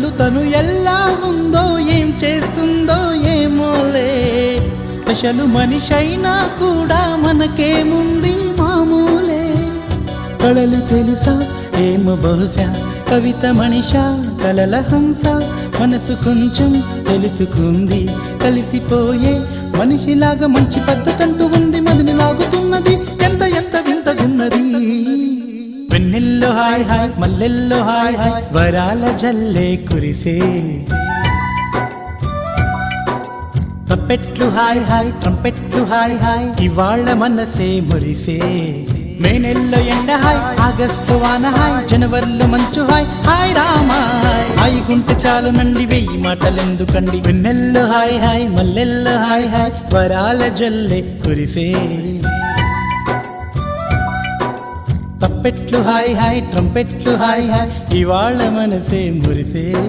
అసలు తను ఎలా ఉందో ఏం చేస్తుందో ఏమోలే స్పెషల్ మనిషైనా కూడా మనకేముంది మామూలే కళలు తెలుసా ఏమో బహుశా కవిత మనిషా కలల హంస మనసు కొంచెం తెలుసుకుంది కలిసిపోయే మనిషిలాగా మంచి పద్ధతంటూ ఉంది మదిని లాగుతున్నది ఎంత ఎంత వింతగున్నది వెన్నెల్లో హాయ్ హాయ్ మల్లెల్లో హాయ్ హాయ్ వరాల జల్లే కురిసే తప్పెట్లు హాయ్ హాయ్ ట్రంపెట్లు హాయ్ హాయ్ ఇవాళ మనసే మురిసే మే నెలలో ఎండ హాయ్ ఆగస్టు వాన హాయ్ జనవరిలో మంచు హాయ్ హాయ్ రామా హాయ్ గుంటె చాలు నండి వెయ్యి మాటలెందుకండి వెన్నెల్లో హాయ్ హాయ్ మల్లెల్లో హాయ్ హాయ్ వరాల జల్లే కురిసే తప్పెట్లు హాయ్ హాయ్ ట్రంపెట్లు హాయ్ హాయ్ ఇవాళ మనసే మురిసే